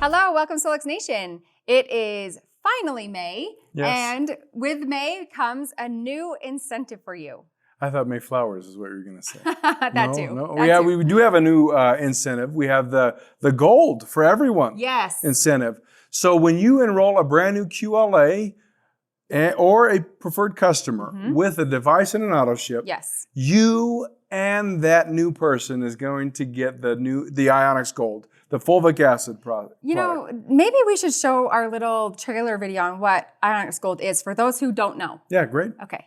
Hello, welcome Solex Nation. It is finally May, Yes. and with May comes a new incentive for you. I thought May flowers is what you were going to say. That too. No. That too. We do have a new incentive. We have the gold for everyone. Yes. Incentive. So when you enroll a brand new QLA or a preferred customer with a device and an auto ship, yes, you and that new person is going to get the Ionex Gold, the fulvic acid product. You know, maybe we should show our little trailer video on what Ionex Gold is for those who don't know. Yeah, great. Okay.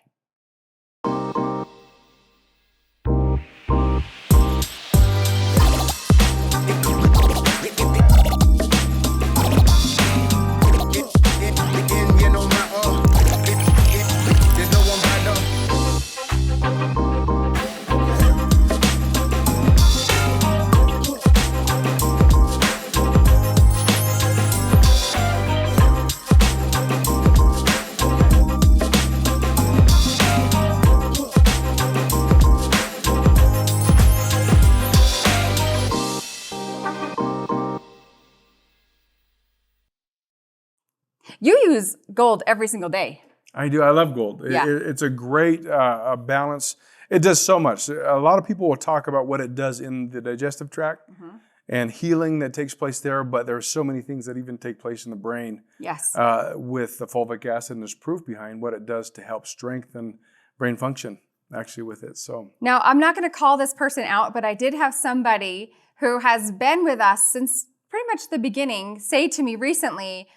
You use gold every single day. I do. I love gold. Yeah. It's a great balance. It does so much. A lot of people will talk about what it does in the digestive tract and healing that takes place there, but there are so many things that even take place in the brain Yes. with the fulvic acid, and there's proof behind what it does to help strengthen brain function actually with it. So Now, I'm not going to call this person out, but I did have somebody who has been with us since pretty much the beginning say to me recently,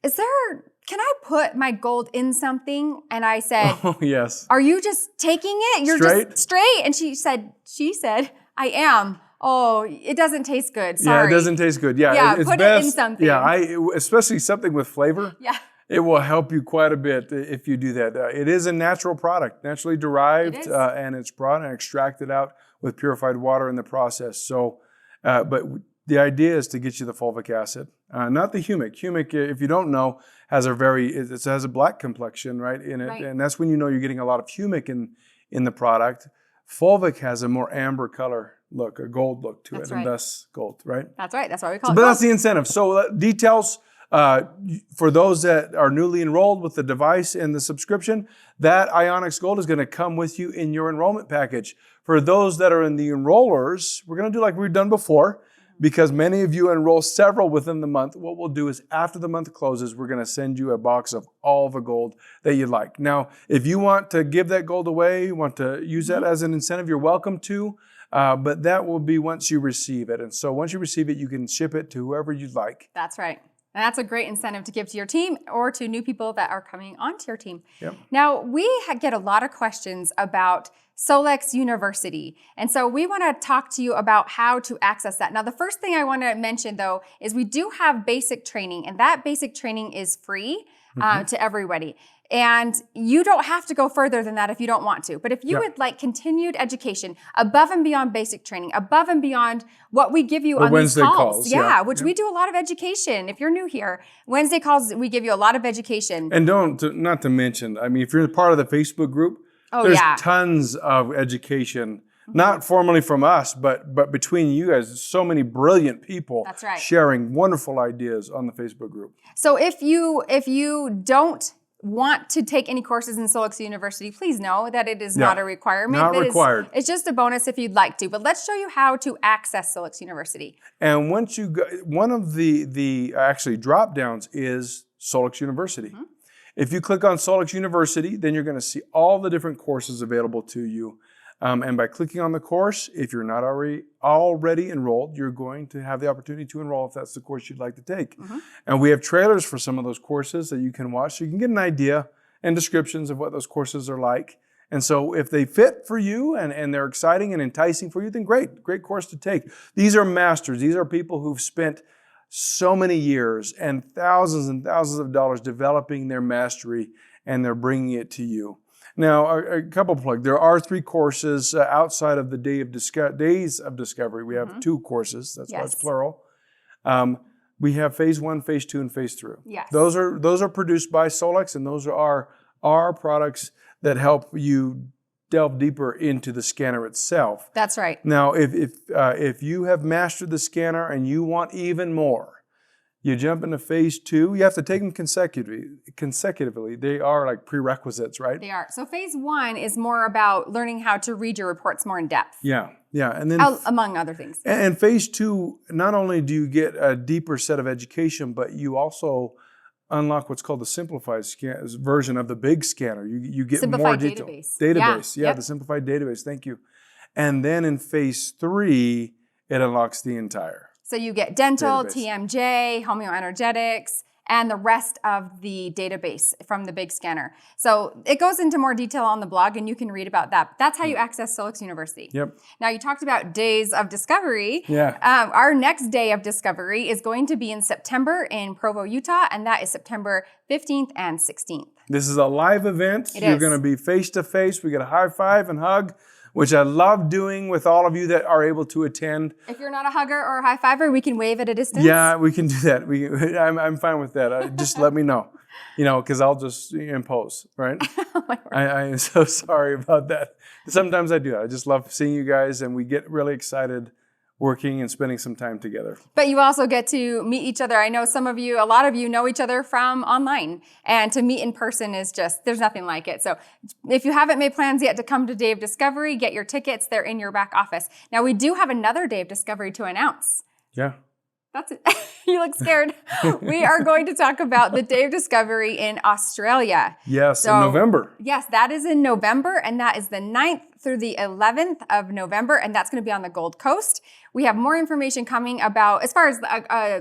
can I put my gold in something? And I said, oh, yes. Are you just taking it? You're Straight? just straight. And she said, I am. Oh, it doesn't taste good. Sorry. Yeah, it doesn't taste good. Yeah, Yeah, it's put best. it in something. Yeah, especially something with flavor. Yeah. It will help you quite a bit if you do that. It is a natural product, naturally derived, It is. and it's brought and extracted out with purified water in the process. So, but the idea is to get you the fulvic acid, not the humic. Humic, if you don't know, has a black complexion, right, in it, Right. and that's when you know you're getting a lot of humic in the product. Fulvic has a more amber color look, a gold look to That's it, right. and thus gold, right? That's right. That's why we call So, it but gold. that's the incentive. So details for those that are newly enrolled with the device and the subscription, that Ionex Gold is going to come with you in your enrollment package. For those that are in the enrollers, we're going to do like we've done before, because many of you enroll several within the month. What we'll do is after the month closes, we're going to send you a box of all the gold that you like. Now, if you want to give that gold away, you want to use that as an incentive, you're welcome to. But that will be once you receive it. And so once you receive it, you can ship it to whoever you'd like. That's right. And that's a great incentive to give to your team or to new people that are coming onto your team. Yep. Now, we get a lot of questions about Solex University. And so we want to talk to you about how to access that. Now, the first thing I want to mention, though, is we do have basic training, and that basic training is free to everybody. And you don't have to go further than that if you don't want to. But if you would like continued education above and beyond basic training, above and beyond what we give you on Wednesday these calls, calls, which we do a lot of education. If you're new here, Wednesday calls, we give you a lot of education. And not to mention, I mean, if you're part of the Facebook group, there's tons of education, not formally from us, but between you guys. There's so many brilliant people sharing wonderful ideas on the Facebook group. So if you don't want to take any courses in Solex University, please know that it is not a requirement. Not required. It's just a bonus if you'd like to. But let's show you how to access Solex University. And once you go, one of the actually drop downs is Solex University. If you click on Solex University, then you're going to see all the different courses available to you. And by clicking on the course, if you're not already enrolled, you're going to have the opportunity to enroll if that's the course you'd like to take. And we have trailers for some of those courses that you can watch so you can get an idea and descriptions of what those courses are like. And so if they fit for you and they're exciting and enticing for you, then great course to take. These are masters. These are people who've spent so many years and thousands of dollars developing their mastery, and they're bringing it to you. Now, a couple of plugs. There are 3 courses outside of the days of discovery. We have 2 courses. That's why it's plural. We have phase 1, phase 2, and phase 3. Yes. Those are produced by Solex, and those are our products that help you delve deeper into the scanner itself. That's right. Now, if you have mastered the scanner and you want even more, You jump into phase 2. You have to take them consecutively. They are like prerequisites, right? They are. So phase 1 is more about learning how to read your reports more in depth. Yeah. And then among other things. And phase 2, not only do you get a deeper set of education, but you also unlock what's called the simplified version of the big scanner. You get simplified more detail. Database. Yeah, the simplified database. Thank you. And then in phase 3, it unlocks the entire. So you get dental, database. TMJ, homeoenergetics, and the rest of the database from the big scanner. So it goes into more detail on the blog, and you can read about that. That's how you access Solex University. Yep. Now, you talked about days of discovery. Yeah. Our next day of discovery is going to be in September in Provo, Utah, and that is September 15th and 16th. This is a live event. You're going to be face-to-face. We get a high five and hug, which I love doing with all of you that are able to attend. If you're not a hugger or a high fiver, we can wave at a distance. Yeah, we can do that. I'm fine with that. Just let me know, because I'll just impose, right? Oh my word. I am so sorry about that. Sometimes I do. I just love seeing you guys, and we get really excited working and spending some time together. But you also get to meet each other. I know a lot of you know each other from online, and to meet in person is there's nothing like it. So if you haven't made plans yet to come to Day of Discovery, get your tickets. They're in your back office. Now, we do have another Day of Discovery to announce. Yeah. That's it. You look scared. We are going to talk about the Day of Discovery in Australia. Yes, in November. Yes, that is in November, and that is the 9th through the 11th of November, and that's going to be on the Gold Coast. We have more information coming about, as far as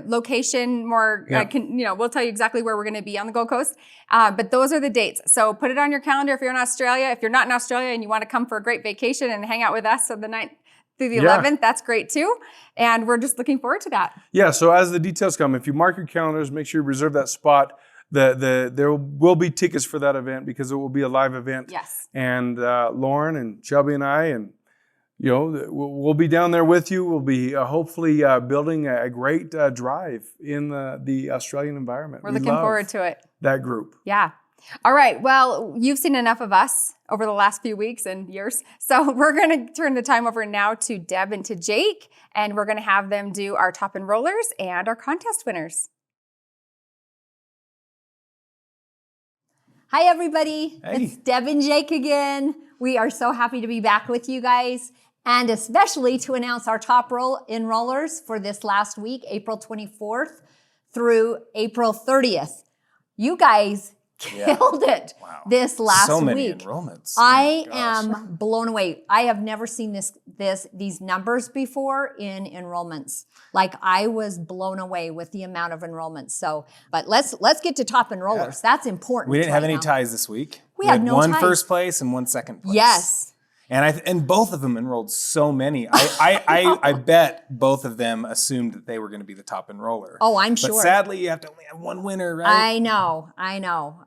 location, we'll tell you exactly where we're going to be on the Gold Coast, but those are the dates. So put it on your calendar if you're in Australia. If you're not in Australia and you want to come for a great vacation and hang out with us on the 9th through the 11th, that's great too. And we're just looking forward to that. Yeah, so as the details come, if you mark your calendars, make sure you reserve that spot. There will be tickets for that event because it will be a live event. Yes. And Lauren and Shelby and I, and we'll be down there with you. We'll be hopefully building a great drive in the Australian environment. We're looking forward to it. That group. Yeah. All right. Well, you've seen enough of us over the last few weeks and years. So we're going to turn the time over now to Deb and to Jake, and we're going to have them do our top enrollers and our contest winners. Hi, everybody. Hey. It's Deb and Jake again. We are so happy to be back with you guys, and especially to announce our top enrollers for this last week, April 24th through April 30th. You guys killed it this last week. So many enrollments. I am blown away. I have never seen these numbers before in enrollments. Like, I was blown away with the amount of enrollments. So, but let's get to top enrollers. That's important. We didn't have right any now. ties this week. We had no one ties. first place and one second place. Yes. And both of them enrolled so many. I bet both of them assumed that they were going to be the top enroller. Oh, I'm But sure. sadly, you have to only have one winner, right? I know.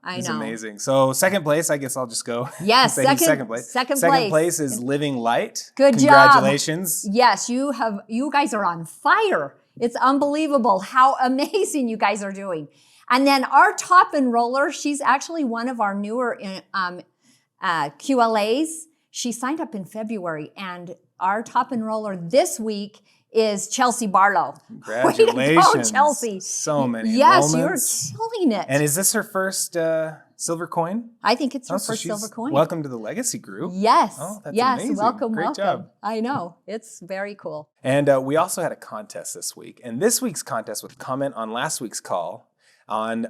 It's amazing. So second place, I guess I'll just go. Yes, say who's second place. place. Second place is Living Light. Good job. Congratulations. Yes, you guys are on fire. It's unbelievable how amazing you guys are doing. And then our top enroller, she's actually one of our newer QLAs. She signed up in February, and our top enroller this week is Chelsea Barlow. Congratulations. Way to go, Chelsea. So many Yes, enrollments. you're killing it. And is this her first silver coin? I think it's her So first she's silver coin. Welcome to the Legacy Group. Yes. Oh, that's yes. amazing. Welcome. Great welcome. job. I know. It's very cool. And we also had a contest this week. And this week's contest was comment on last week's call on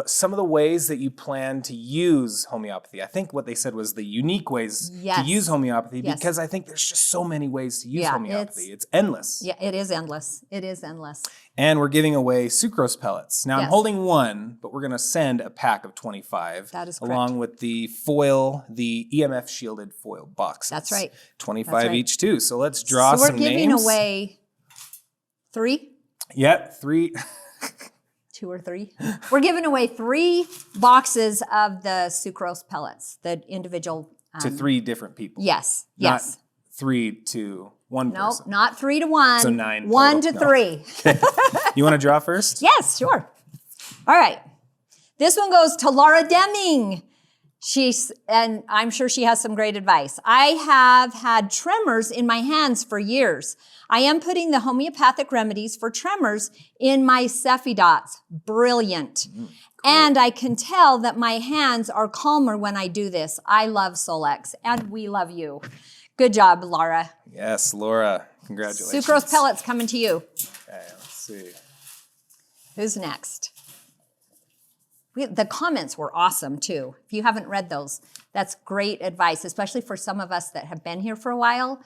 some of the ways that you plan to use homeopathy. I think what they said was the unique ways to use homeopathy, because I think there's just so many ways to use homeopathy. It's endless. Yeah, it is endless. It is endless. And we're giving away sucrose pellets. Now, I'm Yes. holding one, but we're going to send a pack of 25. That is correct. along with the foil, the EMF shielded foil boxes. That's right. 25 That's right. each too. So let's draw So some names. we're giving away 3. Yep, 3. 2 or 3. We're giving away 3 boxes of the sucrose pellets, the individual. to 3 different people. Yes. Not Yes. 3 to 1 No, person. not 3 to 1. So 9 1 to total. No. 3. You want to draw first? Yes, sure. All right. This one goes to Laura Deming. And I'm sure she has some great advice. I have had tremors in my hands for years. I am putting the homeopathic remedies for tremors in my Cephi dots. Brilliant. Cool. And I can tell that my hands are calmer when I do this. I love Solex, and we love you. Good job, Laura. Yes, Laura. Congratulations. Sucrose pellets coming to you. Okay, let's see. Who's next? The comments were awesome, too. If you haven't read those, that's great advice, especially for some of us that have been here for a while.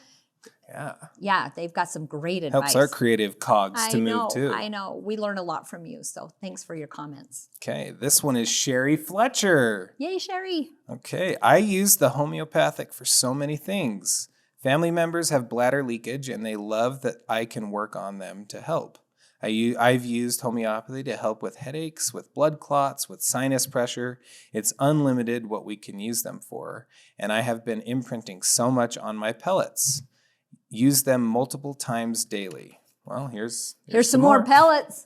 Yeah. Yeah, they've got some great advice. Helps our creative cogs to move, too. I know. We learn a lot from you, so thanks for your comments. Okay, this one is Sherry Fletcher. Yay, Sherry. Okay, I use the homeopathic for so many things. Family members have bladder leakage, and they love that I can work on them to help. I've used homeopathy to help with headaches, with blood clots, with sinus pressure. It's unlimited what we can use them for, and I have been imprinting so much on my pellets. Use them multiple times daily. Well, here's some more pellets.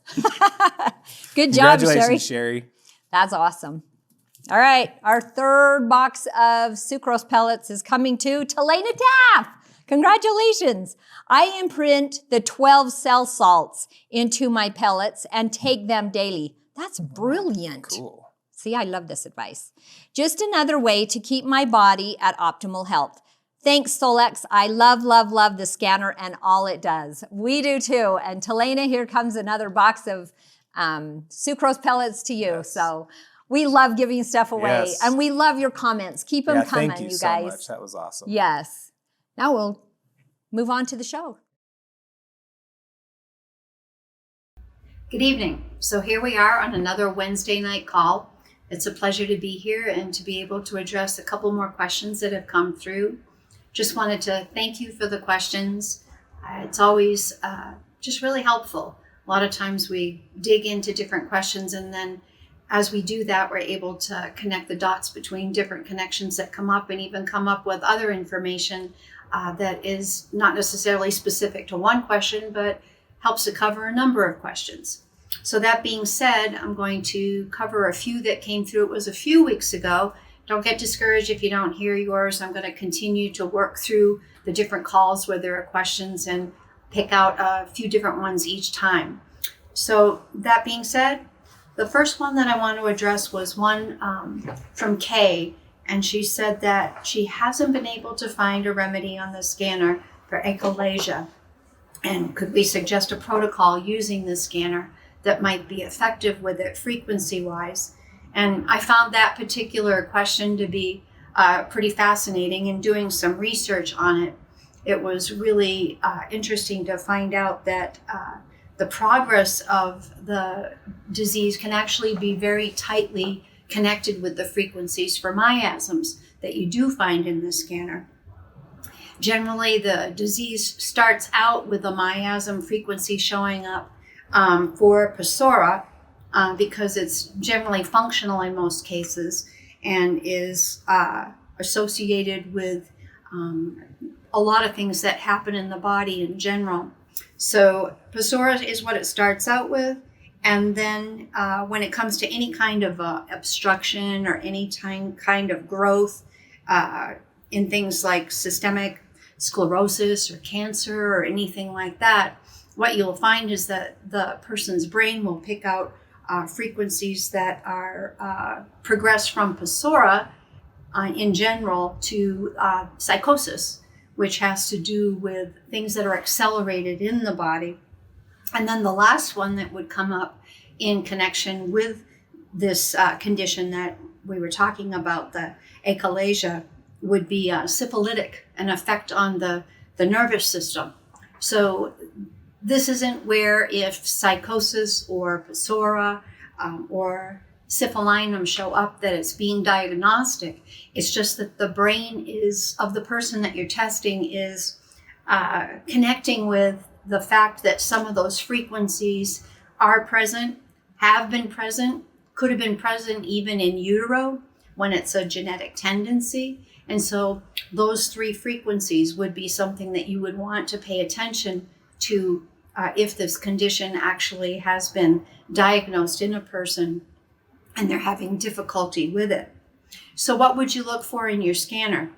Good job, Sherry. Congratulations, Sherry. That's awesome. All right, our third box of sucrose pellets is coming to Talena Taff. Congratulations. I imprint the 12 cell salts into my pellets and take them daily. That's brilliant. Cool. See, I love this advice. Just another way to keep my body at optimal health. Thanks, Solex. I love, love, love the scanner and all it does. We do too. And Talena, here comes another box of sucrose pellets to you. Yes. So we love giving stuff away. Yes. And we love your comments. Keep them coming, thank you guys. so much. That was awesome. Yes. Now we'll move on to the show. Good evening. So here we are on another Wednesday night call. It's a pleasure to be here and to be able to address a couple more questions that have come through. Just wanted to thank you for the questions. It's always just really helpful. A lot of times we dig into different questions, and then as we do that, we're able to connect the dots between different connections that come up, and even come up with other information that is not necessarily specific to one question, but helps to cover a number of questions. So that being said, I'm going to cover a few that came through. It was a few weeks ago. Don't get discouraged if you don't hear yours. I'm going to continue to work through the different calls where there are questions and pick out a few different ones each time. So that being said, the first one that I want to address was one from Kay. And she said that she hasn't been able to find a remedy on the scanner for achalasia. And could we suggest a protocol using the scanner that might be effective with it frequency-wise? And I found that particular question to be pretty fascinating. In doing some research on it, it was really interesting to find out that the progress of the disease can actually be very tightly connected with the frequencies for miasms that you do find in the scanner. Generally, the disease starts out with a miasm frequency showing up for Psora because it's generally functional in most cases and is associated with a lot of things that happen in the body in general. So Psora is what it starts out with. And then when it comes to any kind of obstruction or any kind of growth in things like systemic sclerosis or cancer or anything like that, what you'll find is that the person's brain will pick out frequencies that are progressed from Psora in general to psychosis, which has to do with things that are accelerated in the body. And then the last one that would come up in connection with this condition that we were talking about, the achalasia, would be syphilitic, an effect on the nervous system. So this isn't where if psychosis or Psora or syphilinum show up that it's being diagnostic. It's just that the brain is of the person that you're testing is connecting with the fact that some of those frequencies are present, have been present, could have been present even in utero when it's a genetic tendency. And so those three frequencies would be something that you would want to pay attention to if this condition actually has been diagnosed in a person and they're having difficulty with it. So what would you look for in your scanner?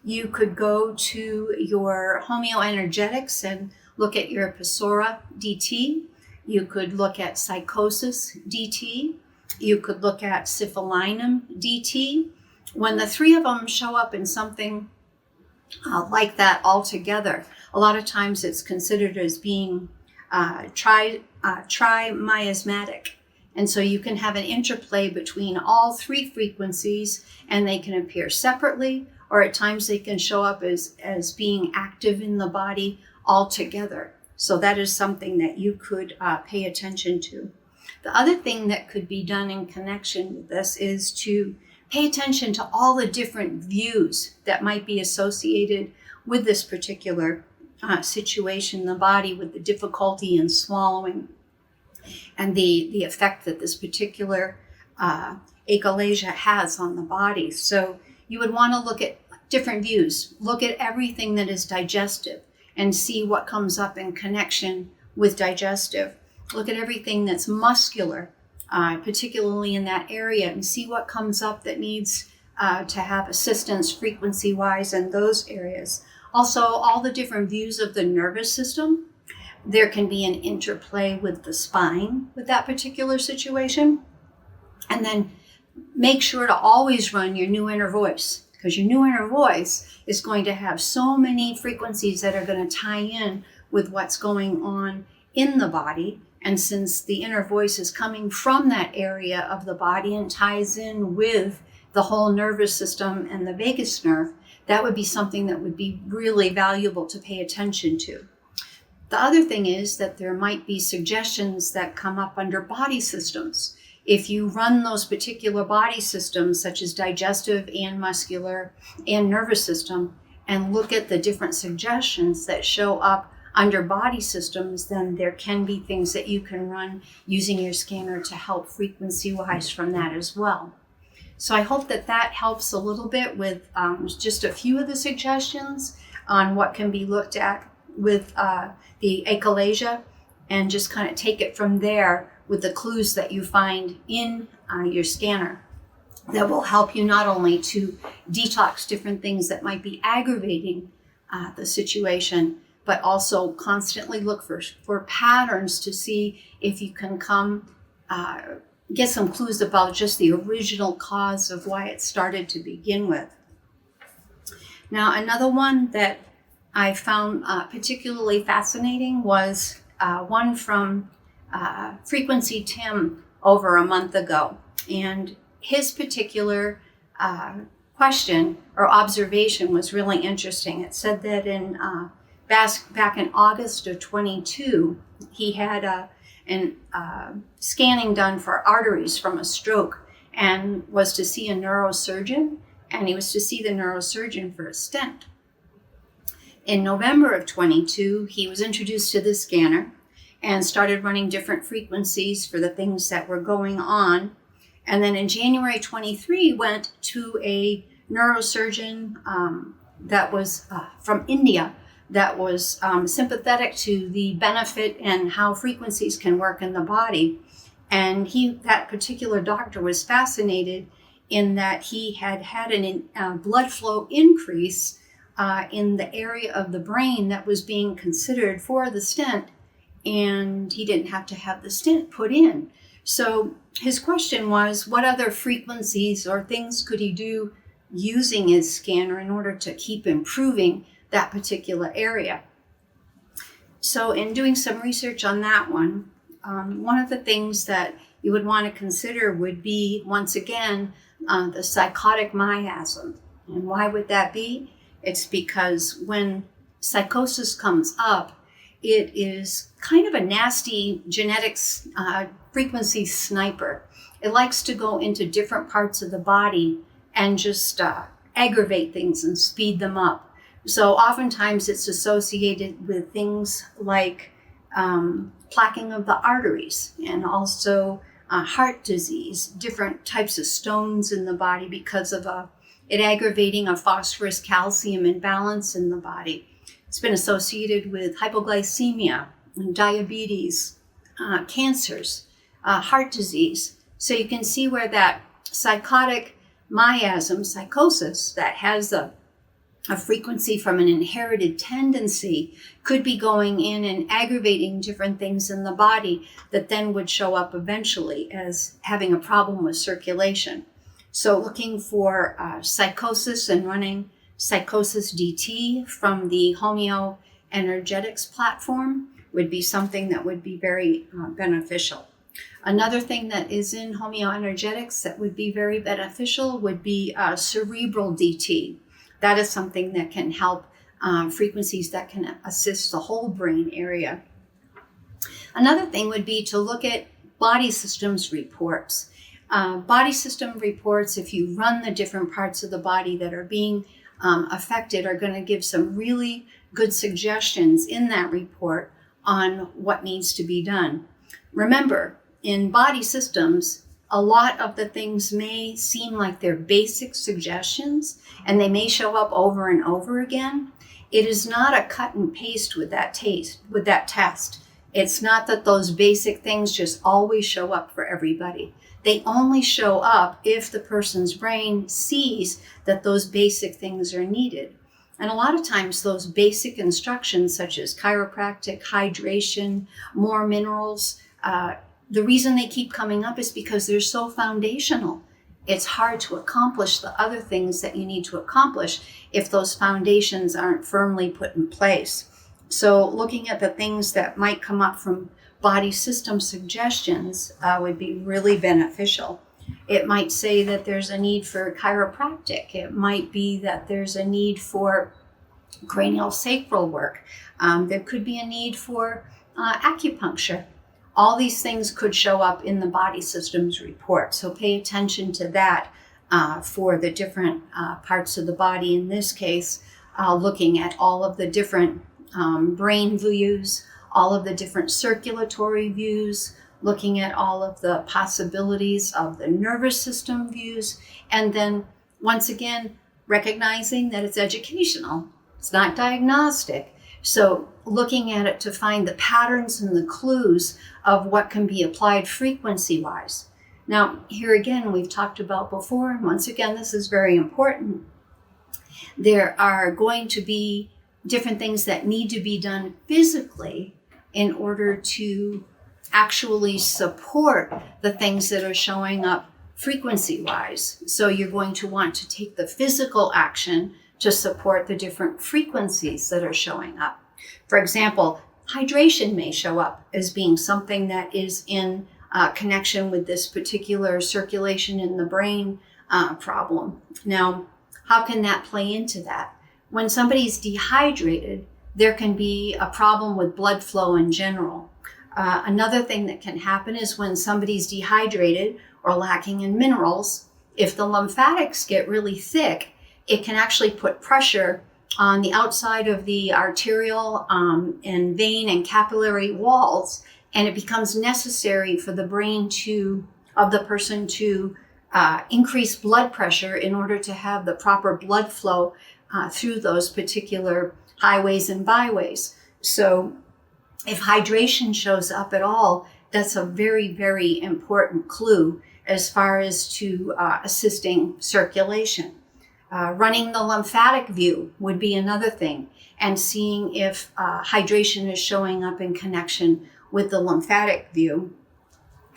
You could go to your homeoenergetics and look at your Pasora DT. You could look at psychosis DT. You could look at syphilinum DT. When the three of them show up in something like that all together, a lot of times it's considered as being trimiasmatic. And so you can have an interplay between all three frequencies, and they can appear separately, or at times they can show up as being active in the body all together. So that is something that you could pay attention to. The other thing that could be done in connection with this is to pay attention to all the different views that might be associated with this particular situation in the body, with the difficulty in swallowing and the effect that this particular achalasia has on the body. So you would want to look at different views, look at everything that is digestive and see what comes up in connection with digestive. Look at everything that's muscular, particularly in that area, and see what comes up that needs to have assistance frequency-wise in those areas. Also, all the different views of the nervous system. There can be an interplay with the spine with that particular situation. And then make sure to always run your new inner voice, because your new inner voice is going to have so many frequencies that are going to tie in with what's going on in the body. And since the inner voice is coming from that area of the body and ties in with the whole nervous system and the vagus nerve, that would be something that would be really valuable to pay attention to. The other thing is that there might be suggestions that come up under body systems. If you run those particular body systems, such as digestive and muscular and nervous system, and look at the different suggestions that show up under body systems, then there can be things that you can run using your scanner to help frequency-wise from that as well. So I hope that that helps a little bit with just a few of the suggestions on what can be looked at with the achalasia, and just kind of take it from there with the clues that you find in your scanner that will help you not only to detox different things that might be aggravating the situation, but also constantly look for patterns to see if you can get some clues about just the original cause of why it started to begin with. Now, another one that I found particularly fascinating was one from Frequency Tim over a month ago. And his particular question or observation was really interesting. It said that back in August of 22, he had an scanning done for arteries from a stroke and was to see a neurosurgeon, and he was to see the neurosurgeon for a stent. In November of 22, he was introduced to the scanner and started running different frequencies for the things that were going on. And then in January 23, went to a neurosurgeon that was from India that was sympathetic to the benefit and how frequencies can work in the body. And that particular doctor was fascinated in that he had a blood flow increase in the area of the brain that was being considered for the stent, and he didn't have to have the stent put in. So his question was, what other frequencies or things could he do using his scanner in order to keep improving that particular area? So in doing some research on that one of the things that you would want to consider would be, once again, the psychotic miasm. And why would that be? It's because when psychosis comes up, it is kind of a nasty genetics frequency sniper. It likes to go into different parts of the body and just aggravate things and speed them up. So oftentimes it's associated with things like plaquing of the arteries, and also heart disease, different types of stones in the body because of it aggravating a phosphorus calcium imbalance in the body. It's been associated with hypoglycemia, diabetes, cancers, heart disease. So you can see where that psychotic miasm, psychosis, that has a frequency from an inherited tendency could be going in and aggravating different things in the body that then would show up eventually as having a problem with circulation. So looking for psychosis and running Psychosis DT from the Homeo Energetics platform would be something that would be very beneficial. Another thing that is in Homeo Energetics that would be very beneficial would be cerebral DT. That is something that can help frequencies that can assist the whole brain area. Another thing would be to look at body systems reports. Body system reports, if you run the different parts of the body that are being affected, are going to give some really good suggestions in that report on what needs to be done. Remember, in body systems, a lot of the things may seem like they're basic suggestions and they may show up over and over again. It is not a cut and paste with that test. It's not that those basic things just always show up for everybody. They only show up if the person's brain sees that those basic things are needed. And a lot of times those basic instructions such as chiropractic, hydration, more minerals, the reason they keep coming up is because they're so foundational. It's hard to accomplish the other things that you need to accomplish if those foundations aren't firmly put in place. So looking at the things that might come up from body system suggestions would be really beneficial. It might say that there's a need for chiropractic. It might be that there's a need for cranial sacral work. There could be a need for acupuncture. All these things could show up in the body systems report. So pay attention to that for the different parts of the body. In this case, looking at all of the different brain views, all of the different circulatory views, looking at all of the possibilities of the nervous system views, and then once again, recognizing that it's educational. It's not diagnostic. So looking at it to find the patterns and the clues of what can be applied frequency-wise. Now, here again, we've talked about before, and once again, this is very important. There are going to be different things that need to be done physically in order to actually support the things that are showing up frequency-wise. So you're going to want to take the physical action to support the different frequencies that are showing up. For example, hydration may show up as being something that is in connection with this particular circulation in the brain problem. Now, how can that play into that? When somebody's dehydrated, there can be a problem with blood flow in general. Another thing that can happen is when somebody's dehydrated or lacking in minerals, if the lymphatics get really thick, it can actually put pressure on the outside of the arterial and vein and capillary walls, and it becomes necessary for the brain of the person to increase blood pressure in order to have the proper blood flow through those particular highways and byways. So if hydration shows up at all, that's a very, very important clue as far as to assisting circulation. Running the lymphatic view would be another thing, and seeing if hydration is showing up in connection with the lymphatic view.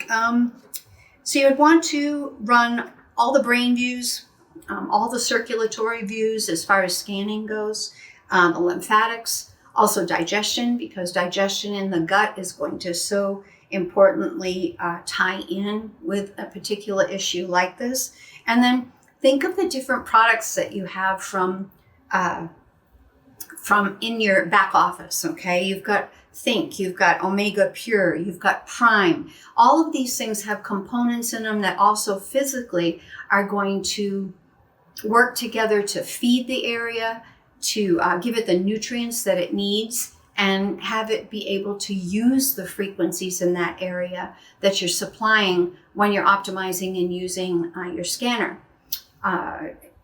So you would want to run all the brain views, all the circulatory views as far as scanning goes, the lymphatics, also digestion, because digestion in the gut is going to so importantly tie in with a particular issue like this. And then think of the different products that you have from in your back office, okay? You've got Think, you've got Omega Pure, you've got Prime. All of these things have components in them that also physically are going to work together to feed the area, to give it the nutrients that it needs, and have it be able to use the frequencies in that area that you're supplying when you're optimizing and using your scanner.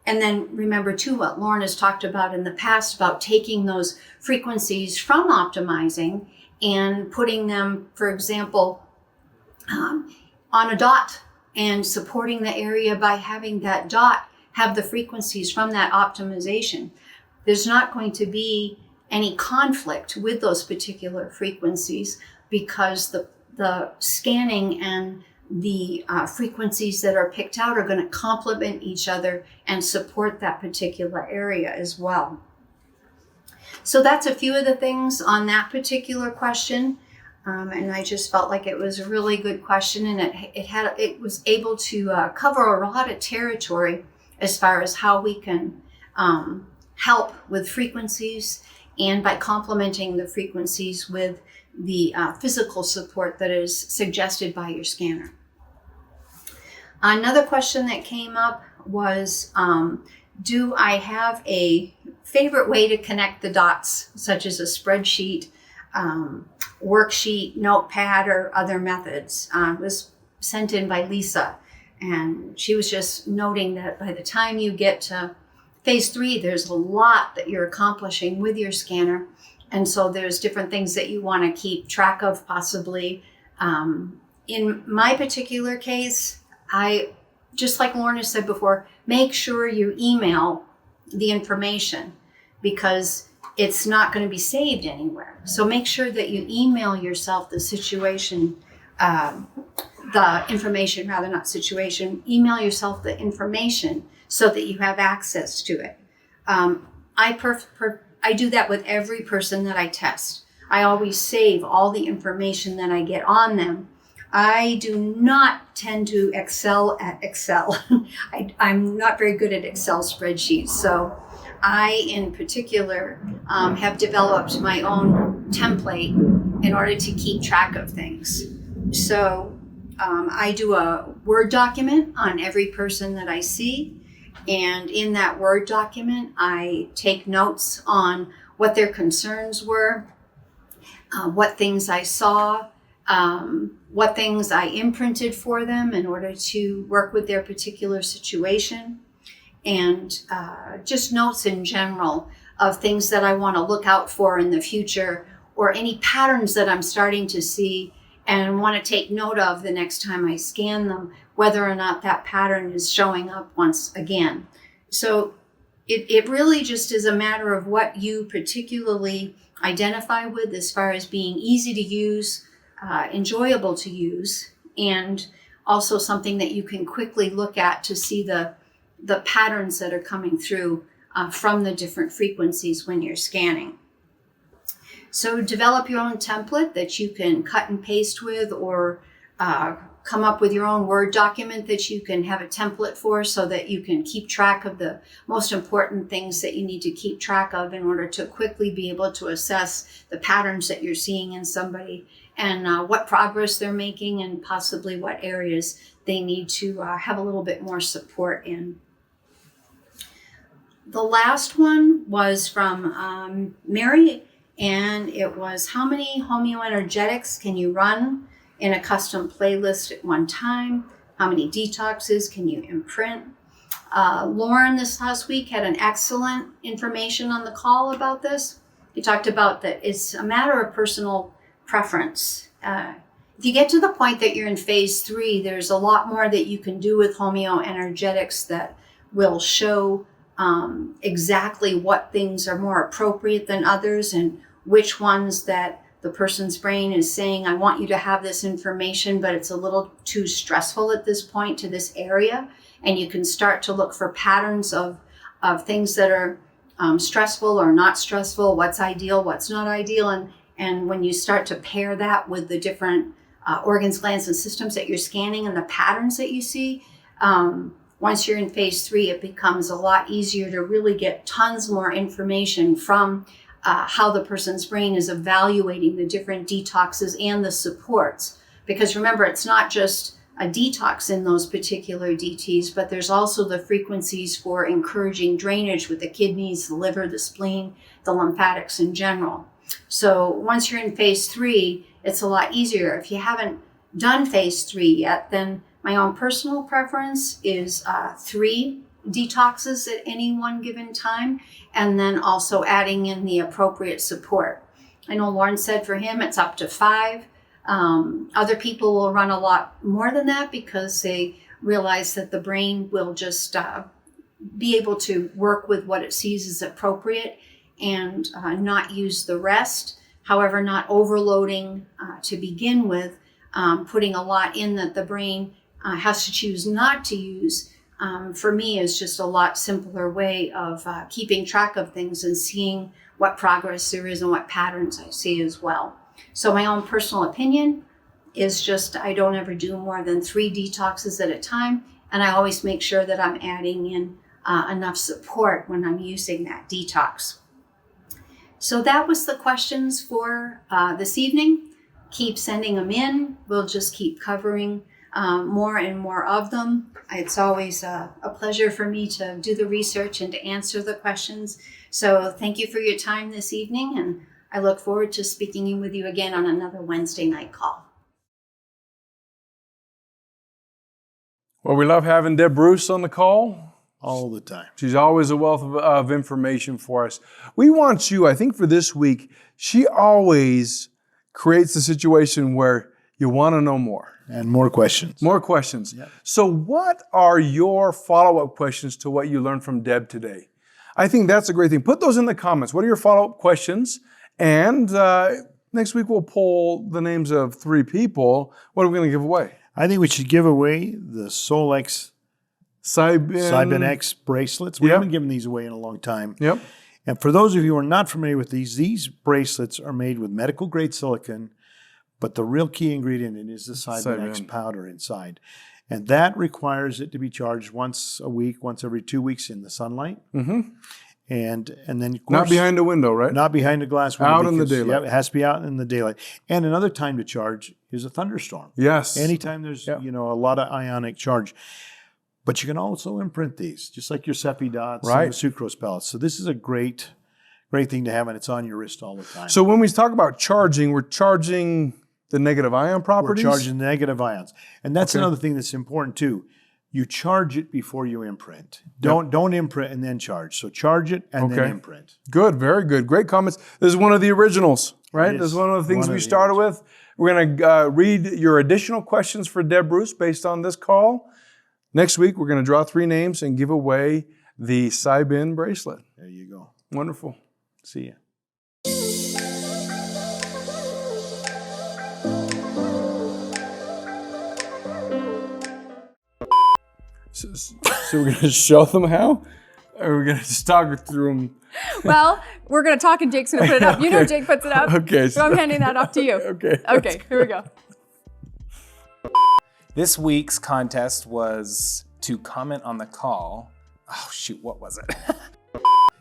And then remember too what Lauren has talked about in the past about taking those frequencies from optimizing and putting them, for example, on a dot and supporting the area by having that dot have the frequencies from that optimization. There's not going to be any conflict with those particular frequencies because the scanning and the frequencies that are picked out are going to complement each other and support that particular area as well. So that's a few of the things on that particular question. And I just felt like it was a really good question, and it was able to cover a lot of territory as far as how we can help with frequencies and by complementing the frequencies with the physical support that is suggested by your scanner. Another question that came up was, do I have a favorite way to connect the dots, such as a spreadsheet, worksheet, notepad, or other methods? It was sent in by Lisa, and she was just noting that by the time you get to phase 3, there's a lot that you're accomplishing with your scanner. And so there's different things that you want to keep track of possibly. In my particular case, I, just like Lorna said before, make sure you email the information because it's not going to be saved anywhere. So make sure that you email yourself the situation, the information, rather not situation, email yourself the information so that you have access to it. I do that with every person that I test. I always save all the information that I get on them. I do not tend to excel at Excel. I'm not very good at Excel spreadsheets. So I, in particular, have developed my own template in order to keep track of things. So I do a Word document on every person that I see. And in that Word document, I take notes on what their concerns were, what things I saw, what things I imprinted for them in order to work with their particular situation, and just notes in general of things that I want to look out for in the future, or any patterns that I'm starting to see and want to take note of the next time I scan them, whether or not that pattern is showing up once again. So it really just is a matter of what you particularly identify with as far as being easy to use, enjoyable to use, and also something that you can quickly look at to see the patterns that are coming through from the different frequencies when you're scanning. So develop your own template that you can cut and paste with, or come up with your own Word document that you can have a template for so that you can keep track of the most important things that you need to keep track of in order to quickly be able to assess the patterns that you're seeing in somebody and what progress they're making and possibly what areas they need to have a little bit more support in. The last one was from Mary, and it was, how many homeoenergetics can you run in a custom playlist at one time? How many detoxes can you imprint? Lauren this last week had an excellent information on the call about this. He talked about that it's a matter of personal preference. If you get to the point that you're in phase 3, there's a lot more that you can do with homeoenergetics that will show exactly what things are more appropriate than others and which ones that the person's brain is saying, I want you to have this information, but it's a little too stressful at this point to this area. And you can start to look for patterns of things that are stressful or not stressful, what's ideal, what's not ideal. And when you start to pair that with the different organs, glands, and systems that you're scanning and the patterns that you see, once you're in phase 3, it becomes a lot easier to really get tons more information from how the person's brain is evaluating the different detoxes and the supports. Because remember, it's not just a detox in those particular DTs, but there's also the frequencies for encouraging drainage with the kidneys, the liver, the spleen, the lymphatics in general. So once you're in phase 3, it's a lot easier. If you haven't done phase 3 yet, then my own personal preference is 3 detoxes at any one given time, and then also adding in the appropriate support. I know Lauren said for him it's up to 5. Other people will run a lot more than that because they realize that the brain will just be able to work with what it sees as appropriate and not use the rest. However, not overloading to begin with, putting a lot in that the brain has to choose not to use, for me is just a lot simpler way of keeping track of things and seeing what progress there is and what patterns I see as well. So my own personal opinion is just I don't ever do more than 3 detoxes at a time, and I always make sure that I'm adding in enough support when I'm using that detox. So that was the questions for this evening. Keep sending them in. We'll just keep covering more and more of them. It's always a pleasure for me to do the research and to answer the questions. So thank you for your time this evening, and I look forward to speaking with you again on another Wednesday night call. Well, we love having Deb Bruce on the call. All the time. She's always a wealth of information for us. We want you, I think for this week, she always creates a situation where you want to know more. And more questions. More questions. Yep. So what are your follow-up questions to what you learned from Deb today? I think that's a great thing. Put those in the comments. What are your follow-up questions? And next week we'll pull the names of 3 people. What are we going to give away? I think we should give away the Solex Ionex bracelets. We Yep. haven't given these away in a long time. Yep. And for those of you who are not familiar with these bracelets are made with medical grade silicone, but the real key ingredient is the Ionex Cybin. powder inside. And that requires it to be charged once a week, once every 2 weeks in the sunlight. Mm-hmm. And then, of course, Not behind a window, right? Not behind a glass window. Out in the because, daylight. Yeah, it has to be out in the daylight. And another time to charge is a thunderstorm. Yes. Anytime there's Yep. a lot of ionic charge. But you can also imprint these, just like your Cephi dots Right. and the sucrose pellets. So this is a great thing to have, and it's on your wrist all the time. So when we talk about charging, we're charging the negative ion we're properties? charging negative ions. And that's Okay. another thing that's important too. You charge it before you imprint. Don't imprint and then charge. So charge it and then Okay. imprint. Good, very good. Great comments. This is one of the originals, right? It This is is one of the things one we of the started with. We're going to read your additional questions for Deb Bruce based on this call. Next week, we're going to draw 3 names and give away the Cybin bracelet. There you go. Wonderful. See ya. So we're going to show them how? Or we're going to just talk through them? Well, we're going to talk and Jake's going to put it up. You know Okay. Jake puts it up. Okay. So I'm handing that off to you. Okay. Okay, here we go. This week's contest was to comment on the call. Oh, shoot, what was it?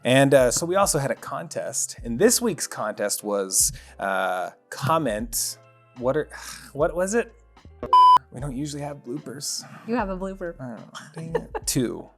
And so we also had a contest. And this week's contest was comment. What was it? We don't usually have bloopers. You have a blooper. I don't know. Dang it. 2.